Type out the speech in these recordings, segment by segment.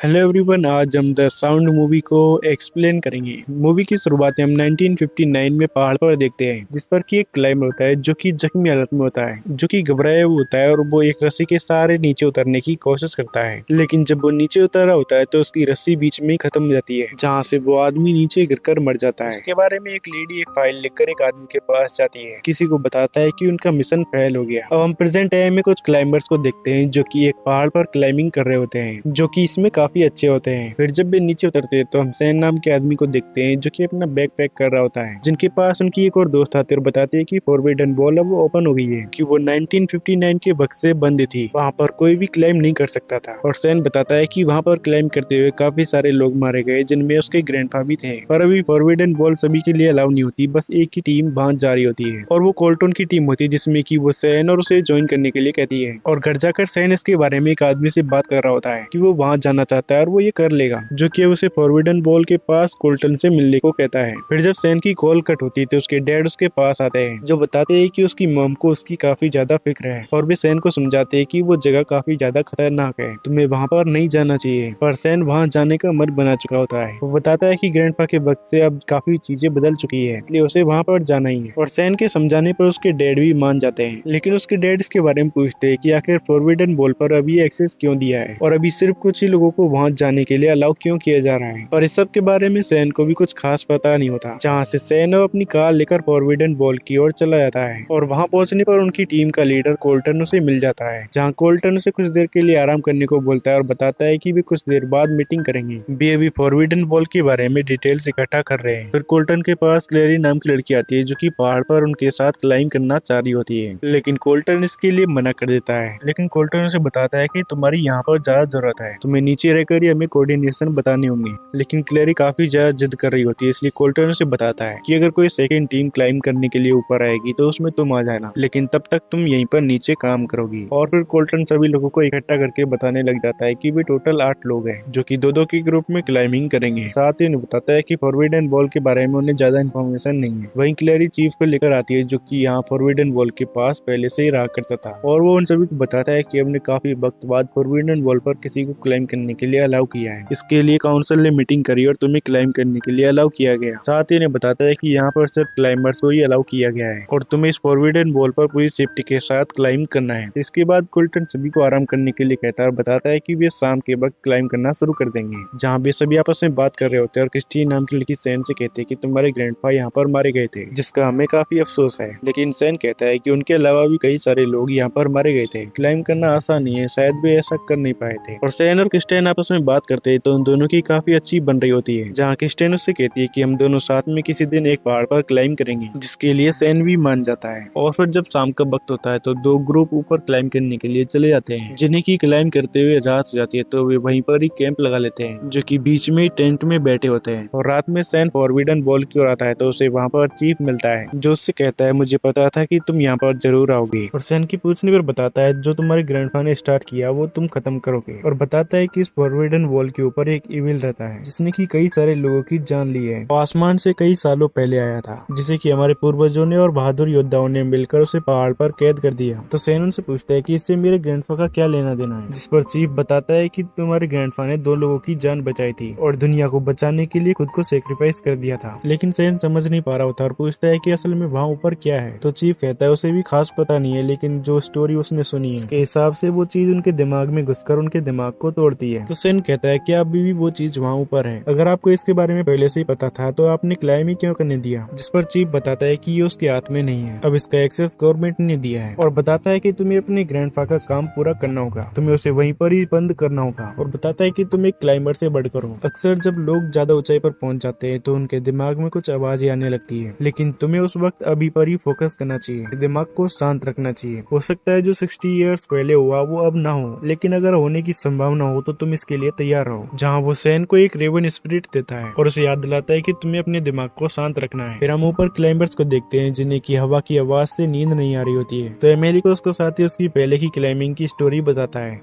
Hello everyone, आज हम the sound movie को एक्सप्लेन करेंगे। मूवी की शुरुआत हम 1959 में पहाड़ पर देखते हैं, जिस पर कि एक क्लाइंबर होता है जो कि जख्मी हालत में होता है, जो कि घबराया हुआ होता है और वो एक रस्सी के सहारे नीचे उतरने की कोशिश करता है। लेकिन जब वो नीचे उतर रहा होता है तो उसकी रस्सी बीच में ही खत्म हो जाती है, जहाँ से वो आदमी नीचे गिरकर मर जाता है। इसके बारे में एक लेडी एक फाइल लिखकर एक आदमी के पास जाती है, किसी को बताता है कि उनका मिशन फेल हो गया। अब हम प्रेजेंट टाइम में कुछ क्लाइंबर्स को देखते हैं जो कि एक पहाड़ पर क्लाइंबिंग कर रहे होते हैं, जो कि इसमें काफी अच्छे होते हैं। फिर जब वे नीचे उतरते हैं तो हम सैन नाम के आदमी को देखते हैं जो कि अपना बैग पैक कर रहा होता है, जिनके पास उनकी एक और दोस्त आती है और बताती है कि फॉरबिडन वॉल अब वो ओपन हो गई है, कि वो 1959 के वक्त से बंद थी, वहाँ पर कोई भी क्लाइम नहीं कर सकता था। और सैन बताता है कि वहाँ पर क्लाइम करते हुए काफी सारे लोग मारे गए, जिनमें उसके ग्रैंडफा भी थे। पर अभी फॉरबिडन वॉल सभी के लिए अलाउ नहीं होती, बस एक ही टीम वहाँ जा रही होती है और वो कोल्टन की टीम होती है, जिसमें कि वो सैन और उसे ज्वाइन करने के लिए कहती है। और घर जाकर सैन इसके बारे में एक आदमी से बात कर रहा होता है कि वो वहाँ जाना चाहता है और वो ये कर लेगा, जो कि उसे फॉरबिडन वॉल के पास कोल्टन से मिलने को कहता है। फिर जब सैन की कॉल कट होती है तो उसके डैड उसके पास आते हैं, जो बताते हैं कि उसकी मॉम को उसकी काफी ज्यादा फिक्र है, और वे सैन को समझाते हैं कि वो जगह काफी ज्यादा खतरनाक है, तुम्हें वहाँ पर नहीं जाना चाहिए। पर सैन वहाँ जाने का मन बना चुका होता है। वो बताता है कि ग्रैंडपा के वक्त से अब काफी चीजें बदल चुकी है, इसलिए उसे वहाँ पर जाना ही है। और सैन के समझाने पर उसके डैड भी मान जाते हैं, लेकिन उसके डैड इसके बारे में पूछते हैं कि आखिर फॉरबिडन वॉल पर अभी एक्सेस क्यों दिया है और अभी सिर्फ कुछ ही लोगों को वहाँ जाने के लिए अलाउ क्यों किया जा रहा है। और इस सब के बारे में सैन को भी कुछ खास पता नहीं होता, जहाँ से सैन अपनी कार लेकर फॉरबिडन वॉल की ओर चला जाता है। और वहाँ पहुंचने पर उनकी टीम का लीडर कोल्टन उसे मिल जाता है, जहाँ कोल्टन उसे कुछ देर के लिए आराम करने को बोलता है और बताता है कि वे कुछ देर बाद मीटिंग करेंगे। वे अभी फॉरबिडन वॉल के बारे में डिटेल्स इकट्ठा कर रहे हैं। फिर कोल्टन के पास क्लेरी नाम की लड़की आती है, जो कि पहाड़ पर उनके साथ क्लाइंब करना चाह रही होती है, लेकिन कोल्टन इसके लिए मना कर देता है। लेकिन कोल्टन उसे बताता है कि तुम्हारी यहाँ पर ज्यादा जरूरत है, तुम्हें नीचे रहकर ही हमें कोऑर्डिनेशन बताने होंगे। लेकिन क्लेरी काफी ज्यादा जिद कर रही होती है, इसलिए कोल्टन उसे बताता है कि अगर कोई सेकंड टीम क्लाइंब करने के लिए ऊपर आएगी तो उसमें तुम आ जाना, लेकिन तब तक तुम यहीं पर नीचे काम करोगी। और फिर कोल्टन सभी लोगों को इकट्ठा करके बताने लग जाता है कि वे टोटल 8 लोग हैं, जो कि दो दो के ग्रुप में क्लाइंबिंग करेंगे। साथ ही उन्हें बताता है कि फॉरबिडन वॉल के बारे में उन्हें ज्यादा इन्फॉर्मेशन नहीं है। वहीं क्लेरी चीफ को लेकर आती है, जो कि यहाँ फॉरबिडन वॉल के पास पहले से ही रहा करता था, और वो उन सभी को बताता है कि हमने काफी वक्त बाद फॉरबिडन वॉल पर किसी को क्लाइंब करने के लिए अलाउ किया है। इसके लिए काउंसिल ने मीटिंग करी और तुम्हें क्लाइंब करने के लिए अलाउ किया गया। साथ ही इन्हें बताता है कि यहाँ पर सिर्फ क्लाइंबर्स को ही अलाउ किया गया है और तुम्हें इस फॉरबिडन वॉल पर पूरी सेफ्टी के साथ क्लाइंब करना है। इसके बाद कोल्टन सभी को आराम करने के लिए कहता है और बताता है कि वे शाम के वक्त क्लाइंब करना शुरू कर देंगे, जहाँ वे सभी आपस में बात कर रहे होते हैं। और क्रिस्टी नाम की लड़की सैन से कहते हैं कि तुम्हारे ग्रैंडपा यहाँ पर मारे गए थे, जिसका हमें काफी अफसोस है। लेकिन सैन कहता है कि उनके अलावा भी कई सारे लोग यहाँ पर मारे गए थे, क्लाइंब करना आसान नहीं है, शायद वे ऐसा कर नहीं पाए थे। और सैन और क्रिस्टियन आपस में बात करते हैं तो उन दोनों की काफी अच्छी बन रही होती है, जहाँ क्रिस्टियन उससे कहती है कि हम दोनों साथ में किसी दिन एक पहाड़ पर क्लाइंब करेंगे, जिसके लिए सैन भी मान जाता है। और फिर जब शाम का वक्त होता है तो दो ग्रुप ऊपर क्लाइंब करने के लिए चले जाते हैं, जिन्हें की क्लाइंब करते हुए रात हो जाती है तो वे वहीं पर ही कैंप लगा लेते हैं, जो कि बीच में टेंट में बैठे होते हैं। और रात में सैन फॉरबिडन वॉल की ओर आता है तो उसे वहाँ पर चीफ मिलता है, जो उससे कहता है मुझे पता था कि तुम यहाँ पर जरूर आओगे। और सैन की पूछने पर बताता है जो तुम्हारे ग्रैंडफा ने स्टार्ट किया वो तुम खत्म करोगे। और बताता है कि इस फॉरबिडन वॉल के ऊपर एक इविल रहता है, जिसने की कई सारे लोगों की जान ली है। वो आसमान से कई सालों पहले आया था, जिसे कि हमारे पूर्वजों ने और बहादुर योद्धाओं ने मिलकर उसे पहाड़ पर कैद कर दिया। तो सैन उनसे पूछता है कि इससे मेरे ग्रैंडफा का क्या लेना देना है, जिस पर चीफ बताता है कि तुम्हारे ग्रैंडफा ने 2 लोगों की जान बचाई थी और दुनिया को बचाने के लिए खुद को सेक्रीफाइस कर दिया था। लेकिन सैन समझ नहीं पा रहा होता और पूछता है कि असल में वहाँ ऊपर क्या है। तो चीफ कहता है उसे भी खास पता नहीं है, लेकिन जो स्टोरी उसने सुनी है उसके हिसाब से वो चीज उनके दिमाग में घुसकर उनके दिमाग को तोड़ती है। तो सैन कहता है कि अभी भी वो चीज वहाँ ऊपर है, अगर आपको इसके बारे में पहले से ही पता था तो आपने क्लाइम ही क्यों करने दिया। जिस पर चीफ बताता है कि ये उसके हाथ में नहीं है, अब इसका एक्सेस गवर्नमेंट ने दिया है। और बताता है कि तुम्हें अपने ग्रैंडफा का काम पूरा करना होगा, तुम्हें उसे वहीं पर ही बंद करना होगा। और बताता है कि तुम एक क्लाइंबर से बढ़कर हो। अक्सर जब लोग ज्यादा ऊंचाई पर पहुंच जाते हैं तो उनके दिमाग में कुछ आवाजें आने लगती है, लेकिन तुम्हें उस वक्त अभी पर ही फोकस करना चाहिए, दिमाग को शांत रखना चाहिए। हो सकता है जो 60 इयर्स पहले हुआ वो अब ना हो, लेकिन अगर होने की संभावना हो तो तुम इसके लिए तैयार रहो। जहाँ वो सैन को एक रेवन स्पिरिट देता है और उसे याद दिलाता है कि तुम्हें अपने दिमाग को शांत रखना है। फिर हम ऊपर क्लाइंबर्स को देखते हैं, जिन्हें की हवा की आवाज से नींद नहीं आ रही होती है। तो एमिली को उसके साथ ही उसकी पहले की क्लाइंबिंग की स्टोरी बताता है।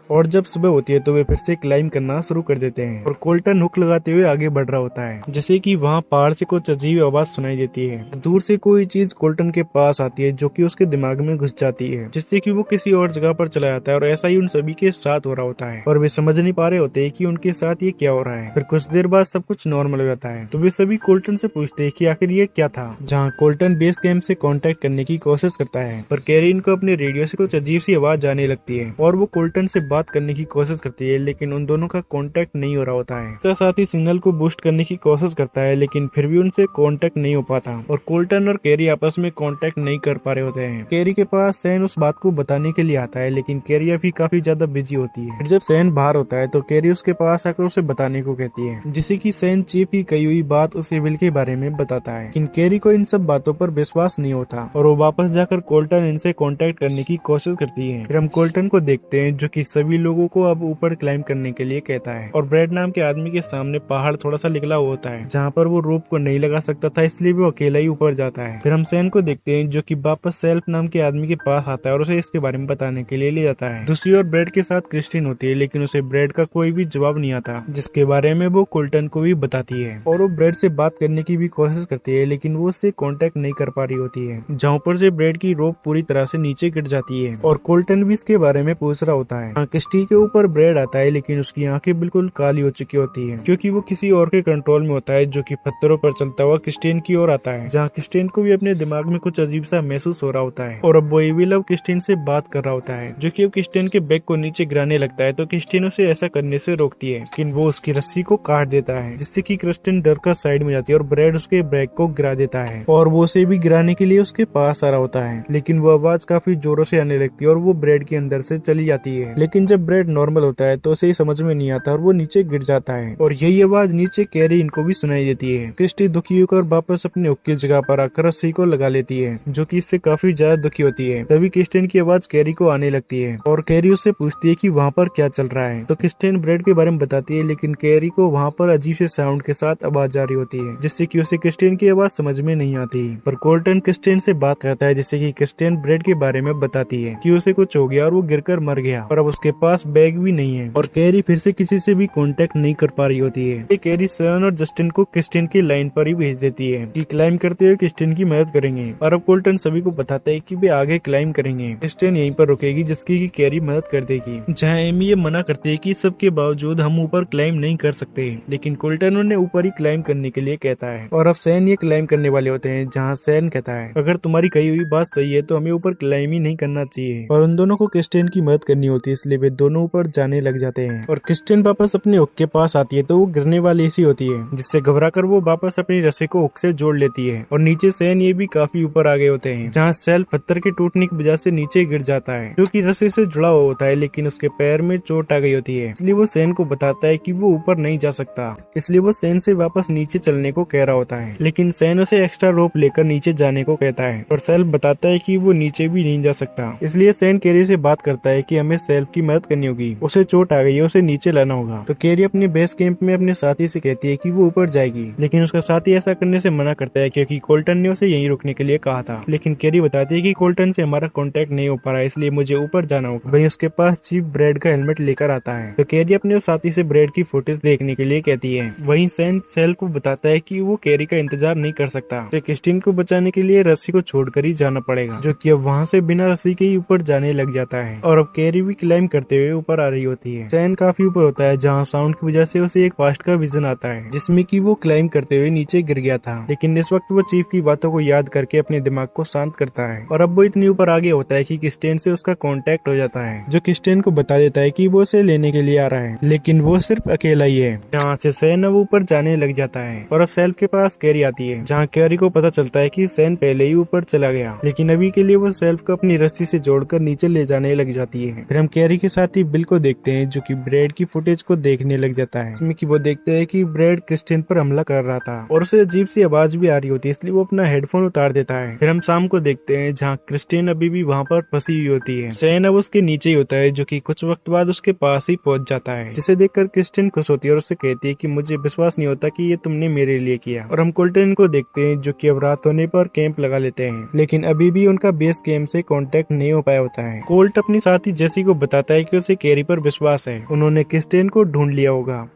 और जब सुबह होती है तो वे फिर से क्लाइम करना शुरू कर देते हैं और कोल्टन हुक लगाते हुए आगे बढ़ रहा होता है, जैसे कि वहाँ पहाड़ से कुछ अजीब आवाज सुनाई देती है। दूर से कोई चीज कोल्टन के पास आती है जो कि उसके दिमाग में घुस जाती है, जिससे कि वो किसी और जगह पर चला जाता है और ऐसा ही उन सभी के साथ हो रहा होता है और वे समझ नहीं पा रहे होते हैं कि उनके साथ ये क्या हो रहा है। फिर कुछ देर बाद सब कुछ नॉर्मल हो जाता है तो वे सभी कोल्टन से पूछते हैं कि आखिर ये क्या था। जहाँ कोल्टन बेस कैंप से कांटेक्ट करने की कोशिश करता है पर कैरीन को अपने रेडियो से कुछ अजीब सी आवाज आने लगती है और वो कोल्टन से बात करने की कोशिश करती है, लेकिन उन दोनों का कांटेक्ट नहीं हो रहा होता है। उसका साथ ही सिग्नल को बूस्ट करने की कोशिश करता है लेकिन फिर भी उनसे कांटेक्ट नहीं हो पाता और कोल्टन और कैरी आपस में कांटेक्ट नहीं कर पा रहे होते हैं। कैरी के पास सैन उस बात को बताने के लिए आता है लेकिन कैरी अभी काफी ज्यादा बिजी होती है। फिर जब सैन बाहर होता है तो कैरी उसके पास आकर उसे बताने को कहती है, जिसे कि सैन चीफ की कही हुई बात उस एविल के बारे में बताता है। लेकिन कैरी को इन सब बातों पर विश्वास नहीं होता और वो वापस जाकर कोल्टन इनसे कांटेक्ट करने की कोशिश करती है। फिर हम कोल्टन को देखते हैं जो कि सभी लोगों को अब ऊपर क्लाइम करने के लिए कहता है और ब्रेड नाम के आदमी के सामने पहाड़ थोड़ा सा निकला हुआ होता है जहाँ पर वो रोप को नहीं लगा सकता था, इसलिए वो अकेला ही ऊपर जाता है। फिर हम सैन को देखते हैं जो कि वापस सेल्फ नाम के आदमी के पास आता है और उसे इसके बारे में बताने के लिए ले जाता है। दूसरी ओर ब्रेड के साथ क्रिस्टीन होती है लेकिन उसे ब्रेड का कोई भी जवाब नहीं आता, जिसके बारे में वो कोल्टन को भी बताती है और वो ब्रेड से बात करने की भी कोशिश करती है लेकिन वो उससे कांटेक्ट नहीं कर पा रही होती है, जहाँ पर से ब्रेड की रोप पूरी तरह से नीचे गिर जाती है और कोल्टन भी इसके बारे में पूछ रहा होता है। किस्टी के ऊपर ब्रेड आता है लेकिन उसकी आंखें बिल्कुल काली हो चुकी होती है क्योंकि वो किसी और के कंट्रोल में होता है जो कि पत्थरों पर चलता हुआ क्रिस्टीन की ओर आता है, जहाँ क्रिस्टीन को भी अपने दिमाग में कुछ अजीब सा महसूस हो रहा होता है और अब वो एविल अब क्रिस्टीन से बात कर रहा होता है, जो कि अब क्रिस्टीन के बैग को नीचे गिराने लगता है तो क्रिस्टीन उसे ऐसा करने से रोकती है लेकिन वो उसकी रस्सी को काट देता है, जिससे कि क्रिस्टीन डर कर साइड में जाती है और ब्रेड उसके बैग को गिरा देता है और वो उसे भी गिराने के लिए उसके पास आ रहा होता है, लेकिन वो आवाज काफी जोरों से आने लगती है और वो ब्रेड के अंदर से चली जाती है। लेकिन जब ब्रेड नॉर्मल होता है तो उसे समझ में नहीं आता और वो नीचे गिर जाता है और यही आवाज नीचे कैरी इनको भी सुनाई देती है। क्रिस्टी दुखी होकर वापस अपने हुक की जगह पर आकर रस्सी को लगा लेती है, जो कि इससे काफी ज्यादा दुखी होती है। तभी क्रिस्टीन की आवाज कैरी को आने लगती है और कैरी उससे पूछती है कि वहाँ पर क्या चल रहा है, तो क्रिस्टीन ब्रेड के बारे में बताती है लेकिन कैरी को वहाँ पर अजीब से साउंड के साथ आवाज आ रही होती है, जिससे कि उसे क्रिस्टीन की आवाज समझ में नहीं आती। पर कोल्टन क्रिस्टीन से बात करता है जिससे कि क्रिस्टीन ब्रेड के बारे में बताती है कि उसे कुछ हो गया और वो गिरकर मर गया और अब उसके पास बैग भी नहीं है और कैरी फिर से किसी से भी कांटेक्ट नहीं कर पा रही होती है। कैरी सैन और जस्टिन को क्रिस्टीन की लाइन पर ही भेज देती है कि क्लाइम करते हुए क्रिस्टीन की मदद करेंगे और अब कोल्टन सभी को बताता है कि वे आगे क्लाइम करेंगे। क्रिस्टीन यहीं पर रुकेगी जिसकी की कैरी मदद कर देगी, जहाँ एमी ये मना करती है कि सबके बावजूद हम ऊपर क्लाइम नहीं कर सकते, लेकिन कोल्टन उन्हें ऊपर ही क्लाइम करने के लिए कहता है और अब सैन ये क्लाइम करने वाले होते हैं, जहाँ सैन कहता है अगर तुम्हारी कही हुई बात सही है तो हमें ऊपर क्लाइम ही नहीं करना चाहिए और उन दोनों को क्रिस्टीन की मदद करनी होती है, इसलिए वे दोनों ऊपर जाने लग जाते हैं और क्रिस्टीन वापस अपने हुक के पास आती है तो वो गिरने वाली सी होती है, जिससे घबराकर वो वापस अपनी रस्सी को हुक से जोड़ लेती है और नीचे सैन ये भी काफी ऊपर आ गए होते हैं, जहाँ सेल पत्थर के टूटने की वजह से नीचे गिर जाता है, जो कि रस्सी से जुड़ा हुआ होता है, लेकिन उसके पैर में चोट आ गई होती है, इसलिए वो सैन को बताता है कि वो ऊपर नहीं जा सकता, इसलिए वो सैन से वापस नीचे चलने को कह रहा होता है, लेकिन सैन उसे एक्स्ट्रा रोप लेकर नीचे जाने को कहता है और सेल्फ बताता है कि वो नीचे भी नहीं जा सकता, इसलिए सैन कैरी से बात करता है कि हमें सेल्फ की मदद करनी होगी, उसे चोट आ गई है, उसे नीचे लाना होगा। तो कैरी अपने बेस कैंप में अपने साथी से कहती है कि वो ऊपर जाएगी, लेकिन उसका साथी ऐसा करने से मना करता है क्योंकि कोल्टन ने उसे यहीं रुकने के लिए कहा था, लेकिन कैरी बताती है कि कोल्टन से हमारा कांटेक्ट नहीं हो पा रहा है, इसलिए मुझे ऊपर जाना होगा। वहीं उसके पास चीफ ब्रेड का हेलमेट लेकर आता है, तो कैरी अपने उस साथी से ब्रेड की फुटेज देखने के लिए कहती है। वहीं सैन सेल को बताता है कि वो कैरी का इंतजार नहीं कर सकता, तो क्रिस्टीन को बचाने के लिए रस्सी को छोड़कर ही जाना पड़ेगा, जो कि अब वहाँ से बिना रस्सी के ही ऊपर जाने लग जाता है और अब कैरी भी क्लाइम करते हुए ऊपर आ रही होती है। सैन काफी ऊपर होता है, जहाँ साउंड की वजह से उसे एक पास्ट का विजन आता है जिसमें कि वो क्लाइम करते हुए नीचे गिर गया था, लेकिन इस वक्त वो चीफ की बातों को याद करके अपने दिमाग को शांत करता है और अब वो इतनी ऊपर आगे होता है कि क्रिस्टीन से उसका कांटेक्ट हो जाता है, जो क्रिस्टीन को बता देता है कि वो उसे लेने के लिए आ रहा है, लेकिन वो सिर्फ अकेला ही है। जहाँ से सैन अब ऊपर जाने लग जाता है और अब सेल्फ के पास कैरी आती है, जहाँ कैरी को पता चलता है कि सैन पहले ही ऊपर चला गया, लेकिन अभी के लिए वो सेल्फ को अपनी रस्सी से जोड़कर नीचे ले जाने लग जाती है। फिर हम कैरी के साथ ही बिल को देखते हैं, जो कि ब्रेड की फुटेज को देखने लग जाता है, इसमें कि वो देखते हैं कि ब्रेड क्रिस्टीन पर हमला कर रहा था और उसे अजीब सी आवाज भी आ रही होती है, इसलिए वो अपना हेडफोन उतार देता है। फिर हम शाम को देखते हैं, जहाँ क्रिस्टीन अभी भी वहाँ पर फंसी हुई होती है। सैन अब उसके नीचे ही होता है, जो कि कुछ वक्त बाद उसके पास ही पहुंच जाता है, जिसे देखकर क्रिस्टीन खुश होती है और उससे कहती है कि मुझे विश्वास नहीं होता कि ये तुमने मेरे लिए किया। और हम कोल्टन को देखते हैं, जो कि अब रात होने पर कैंप लगा लेते हैं, लेकिन अभी भी उनका बेस कैंप से कांटेक्ट नहीं हो पाया होता है। कोल्ट अपनी साथी जेसी को बताता है कि उसे कैरी पर विश्वास है, उन्होंने क्रिस्टेन को ढूंढ लिया होगा।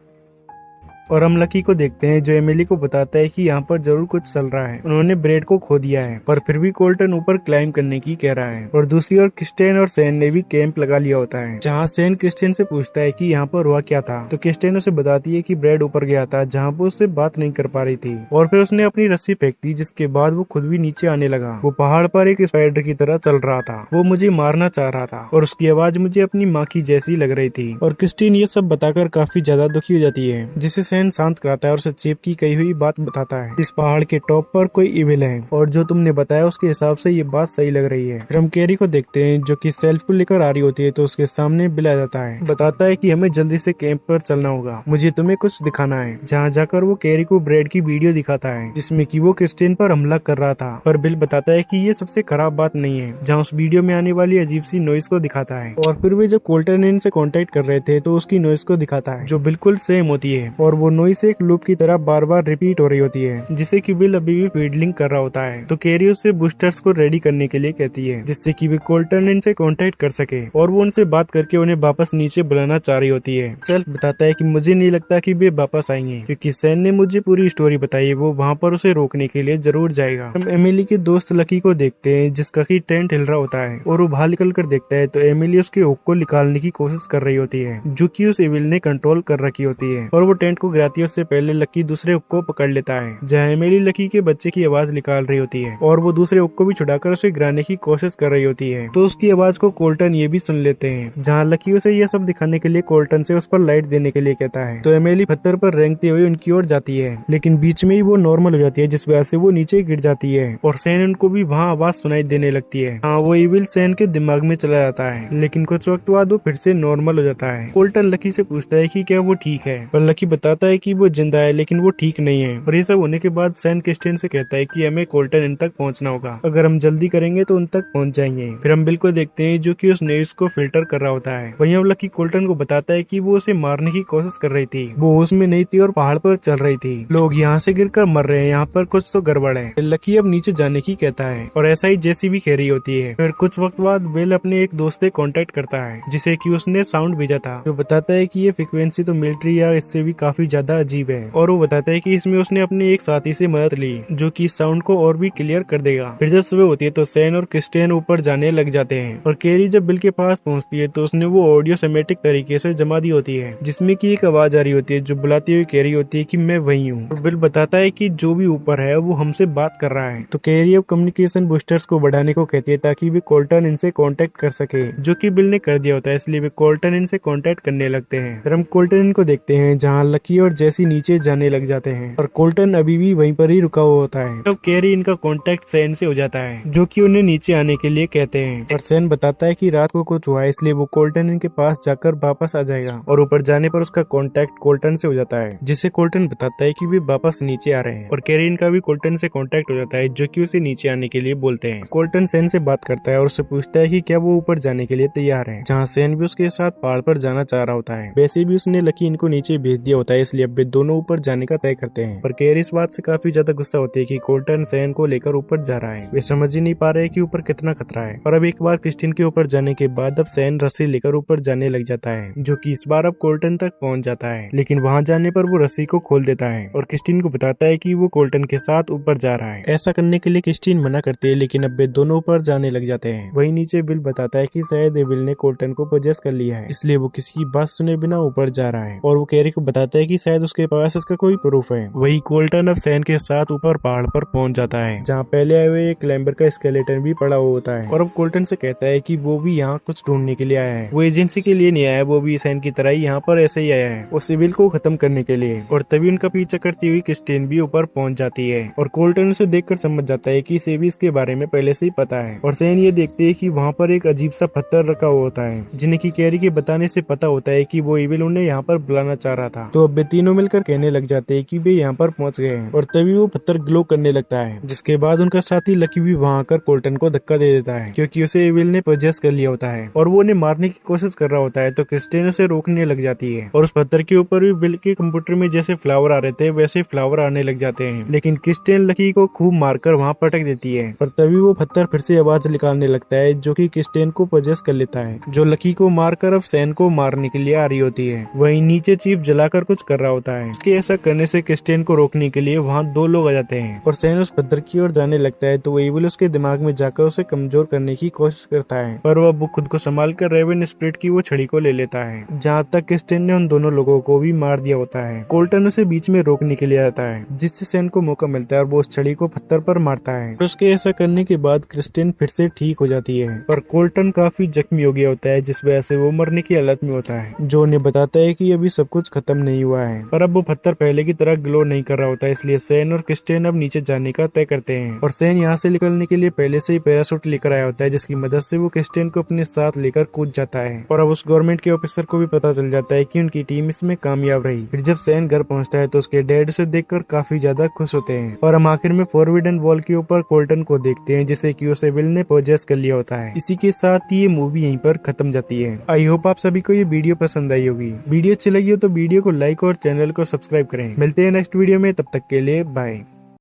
और हम लकी को देखते हैं जो एमिली को बताता है कि यहाँ पर जरूर कुछ चल रहा है, उन्होंने ब्रेड को खो दिया है, पर फिर भी कोल्टन ऊपर क्लाइम करने की कह रहा है। और दूसरी ओर क्रिस्टेन और सैन ने भी कैंप लगा लिया होता है, जहाँ सैन क्रिस्टेन से पूछता है कि यहाँ पर हुआ क्या था, तो क्रिस्टेन उसे बताती है कि ब्रेड ऊपर गया था जहाँ वो उससे बात नहीं कर पा रही थी, और फिर उसने अपनी रस्सी फेंक दी, जिसके बाद वो खुद भी नीचे आने लगा। वो पहाड़ पर एक स्पाइडर की तरह चल रहा था, वो मुझे मारना चाह रहा था और उसकी आवाज मुझे अपनी माँ की जैसी लग रही थी। और क्रिस्टीन ये सब बताकर काफी ज्यादा दुखी हो जाती है, जिसे सैन शांत कराता है और सचेप की कही हुई बात बताता है। इस पहाड़ के टॉप पर कोई इविल है और जो तुमने बताया उसके हिसाब से ये बात सही लग रही है। फिर हम कैरी को देखते हैं जो कि सेल्फ को लेकर आ रही होती है, तो उसके सामने बिल आ जाता है, बताता है कि हमें जल्दी से कैंप पर चलना होगा, मुझे तुम्हें कुछ दिखाना है। जहाँ जाकर वो कैरी को ब्रेड की वीडियो दिखाता है जिसमें कि वो क्रिस्टेन पर हमला कर रहा था, पर बिल बताता है कि ये सबसे खराब बात नहीं है। जहाँ उस वीडियो में आने वाली अजीब सी नॉइस को दिखाता है, और फिर वे जब कोल्टन इनसे कांटेक्ट कर रहे थे तो उसकी नॉइस को दिखाता है जो बिल्कुल सेम होती है, और वो नॉइस एक लूप की तरह बार बार रिपीट हो रही होती है, जिसे कि बिल अभी भी फील्डिंग कर रहा होता है। तो कैरी उससे बूस्टर्स को रेडी करने के लिए कहती है, जिससे कि वे कोल्टन इनसे कांटेक्ट कर सके, और वो उनसे बात करके उन्हें वापस नीचे बुलाना चाह रही होती है। सेल्फ बताता है कि मुझे नहीं लगता कि वे वापस आएंगे, क्योंकि सैन ने मुझे पूरी स्टोरी बताई है, वो वहाँ पर उसे रोकने के लिए जरूर जाएगा। हम एमिली के दोस्त लकी को देखते हैं जिसका की टेंट हिल रहा होता है, और वो बाहर निकल कर देखता है तो एमिली उसके हुक को निकालने की कोशिश कर रही होती है, जो कि उस एविल ने कंट्रोल कर रखी होती है, और वो टेंट को गिराती है उससे पहले लकी दूसरे हुक को पकड़ लेता है। जहाँ एमिली लकी के बच्चे की आवाज निकाल रही होती है, और वो दूसरे हुक को भी छुड़ाकर उसे गिराने की कोशिश कर रही होती है, तो उसकी आवाज को कोल्टन ये भी सुन लेते हैं। जहाँ लकी उसे यह सब दिखाने के लिए कोल्टन से उस पर लाइट देने के लिए कहता है, तो एमिली पत्थर पर रेंगते हुए उनकी ओर जाती है, लेकिन बीच में ही वो नॉर्मल हो जाती है, जिस वजह से वो नीचे गिर जाती है, और सैन उनको भी वहाँ आवाज सुनाई देने लगती है। हाँ, वो इविल सैन के दिमाग में चला जाता है, लेकिन कुछ वक्त बाद वो फिर से नॉर्मल हो जाता है। कोल्टन लकी से पूछता है कि क्या वो ठीक है, पर लकी बताता है कि वो जिंदा है लेकिन वो ठीक नहीं है। और ये सब होने के बाद सैन क्रिस्टेन से कहता है कि हमें कोल्टन इन तक पहुंचना होगा, अगर हम जल्दी करेंगे तो उन तक पहुंच जाएंगे। फिर हम बिल को देखते हैं जो कि उस न्यूज़ को फिल्टर कर रहा होता है। वहीं अब लकी कोल्टन को बताता है कि वो उसे मारने की कोशिश कर रही थी, वो होश में नहीं थी और पहाड़ पर चल रही थी, लोग यहाँ से गिरकर मर रहे हैं, यहाँ पर कुछ तो गड़बड़ है। लकी अब नीचे जाने की कहता है, और ऐसा ही जैसी भी कह रही होती है। फिर कुछ वक्त बाद बिल अपने एक दोस्त से कांटेक्ट करता है, जिसे कि उसने साउंड भेजा था, जो बताता है कि ये फ्रीक्वेंसी तो मिलिट्री या इससे भी काफी ज्यादा अजीब है, और वो बताता है कि इसमें उसने अपने एक साथी से मदद ली जो कि साउंड को और भी क्लियर कर देगा। फिर जब सुबह होती है तो सैन और क्रिस्टेन ऊपर जाने लग जाते हैं, और कैरी जब बिल के पास पहुंचती है तो उसने वो ऑडियो सिमेटिक तरीके से जमा दी होती है, जिसमें कि एक आवाज आ रही होती है जो बुलाती हुई कह रही होती है कि मैं वही हूँ। और बिल बताता है कि जो भी ऊपर है वो हमसे बात कर रहा है। तो कैरी अब कम्युनिकेशन बूस्टर्स को बढ़ाने को कहती है ताकि वे कोल्टन इनसे कांटेक्ट कर सके, जो कि बिल ने कर दिया होता है, इसलिए वे कोल्टन इनसे कांटेक्ट करने लगते हैं। फिर हम कोल्टन इनको देखते हैं जहाँ लकी और जैसी नीचे जाने लग जाते हैं, और कोल्टन अभी भी वहीं पर ही रुका हुआ होता है। तब कैरी इनका कांटेक्ट सैन से हो जाता है, जो कि उन्हें नीचे आने के लिए कहते हैं, और सैन बताता है कि रात को कुछ हुआ है, इसलिए वो कोल्टन इनके पास जाकर वापस आ जाएगा। और ऊपर जाने पर उसका कांटेक्ट कोल्टन से हो जाता है, जिसे कोल्टन बताता है कि वे वापस नीचे आ रहे हैं, और कैरी इनका भी कोल्टन से कांटेक्ट हो जाता है, जो कि उसे नीचे आने के लिए बोलते हैं। कोल्टन सैन से बात करता है और उससे पूछता है कि क्या वो ऊपर जाने के लिए तैयार है, जहाँ सैन भी उसके साथ पहाड़ पर जाना चाह रहा होता है। वैसे भी उसने लकी इनको नीचे भेज दिया होता है, इसलिए अब वे दोनों ऊपर जाने का तय करते हैं। पर कैरी इस बात से काफी ज्यादा गुस्सा होती है कि कोल्टन सैन को लेकर ऊपर जा रहा है, वे समझ ही नहीं पा रहे कि ऊपर कितना खतरा है। और अब एक बार क्रिस्टीन के ऊपर जाने के बाद अब सैन रस्सी लेकर ऊपर जाने लग जाता है, जो कि इस बार अब कोल्टन तक पहुंच जाता है, लेकिन वहां जाने पर वो रस्सी को खोल देता है और क्रिस्टीन को बताता है कि वो कोल्टन के साथ ऊपर जा रहा है। ऐसा करने के लिए क्रिस्टीन मना करती है, लेकिन अब वे दोनों ऊपर जाने लग जाते हैं। वहीं नीचे बिल बताता है कि शायद एविल ने कोल्टन को पोजेस कर लिया है, इसलिए वो किसी की बात सुने बिना ऊपर जा रहा है, और वो कैरी को बताता है कि शायद उसके पास इसका कोई प्रूफ है। वही कोल्टन अब सैन के साथ ऊपर पहाड़ पर पहुंच जाता है, जहाँ पहले आए हुए एक क्लाइंबर का स्केलेटन भी पड़ा हुआ होता है, और अब कोल्टन से कहता है कि वो भी यहाँ कुछ ढूंढने के लिए आया है, वो एजेंसी के लिए नहीं आया, वो भी सैन की तरह ही यहाँ पर ऐसे ही आया है, उस सिविल को खत्म करने के लिए। और तभी उनका पीछा करती हुई क्रिस्टीन भी ऊपर पहुंच जाती है, और कोल्टन उसे देखकर समझ जाता है कि इसे भी इसके बारे में पहले से ही पता है। और सैन ये देखते है कि वहाँ पर एक अजीब सा पत्थर रखा हुआ होता है, जिन्हें की कैरी के बताने से पता होता है कि वो इविल उन्हें यहाँ पर बुलाना चाह रहा था। तो अब वे तीनों मिलकर कहने लग जाते हैं कि वे यहाँ पर पहुंच गए हैं और तभी वो पत्थर ग्लो करने लगता है, जिसके बाद उनका साथी लकी भी वहाँ आकर कोल्टन को धक्का दे देता है क्योंकि उसे एविल ने पोजेस कर लिया होता है और वो उन्हें मारने की कोशिश कर रहा होता है। तो क्रिस्टिन उसे रोकने लग जाती है और उस पत्थर के ऊपर भी बिल के कंप्यूटर में जैसे फ्लावर आ रहे थे वैसे फ्लावर आने लग जाते हैं, लेकिन क्रिस्टिन लकी को खूब मारकर वहाँ पटक देती है। पर तभी वो पत्थर फिर से आवाज निकालने लगता है जो कि क्रिस्टिन को पोजेस कर लेता है, जो लकी को मारकर अब सैन को मारने के लिए आ रही होती है। वहीं नीचे चीफ जलाकर कुछ कर रहा होता है। उसके ऐसा करने से क्रिस्टिन को रोकने के लिए वहाँ दो लोग आ जाते हैं और सैन उस पत्थर की ओर जाने लगता है तो एविल उसके दिमाग में जाकर उसे कमजोर करने की कोशिश करता है, पर वह खुद को संभाल कर रेवन स्प्रिट की वो छड़ी को ले लेता है, जहाँ तक क्रिस्टिन ने उन दोनों लोगों को भी मार दिया होता है। कोल्टन उसे बीच में रोकने के लिए आता है, जिससे सैन को मौका मिलता है और वो उस छड़ी को पत्थर पर मारता है। उसके ऐसा करने के बाद क्रिस्टिन फिर से ठीक हो जाती है, पर कोल्टन काफी जख्मी हो गया होता है, जिस वजह से वो मरने की हालत में होता है, जो उन्हें बताता है कि अभी सब कुछ खत्म नहीं हुआ है। पर अब वो पत्थर पहले की तरह ग्लो नहीं कर रहा होता है, इसलिए सैन और क्रिस्टिन अब नीचे जाने का तय करते हैं और सैन यहाँ से निकलने के लिए पहले से ही पैराशूट लेकर आया होता है, जिसकी मदद से वो क्रिस्टिन को अपने साथ लेकर कूद जाता है। और अब उस गवर्नमेंट के ऑफिसर को भी पता चल जाता है कि उनकी टीम इसमें कामयाब रही। फिर जब सैन घर पहुंचता है तो उसके डैड उसे देखकर काफी ज्यादा खुश होते हैं और हम आखिर में फॉरबिडन वॉल के ऊपर कोल्टन को देखते हैं, जिसे कि उसे विल ने पोजेस कर लिया होता है। इसी के साथ ये मूवी यहीं पर खत्म जाती है। आई होप आप सभी को ये वीडियो पसंद आई होगी। वीडियो अच्छी लगी हो तो वीडियो को लाइक और चैनल को सब्सक्राइब करें। मिलते हैं नेक्स्ट वीडियो में, तब तक के लिए बाय।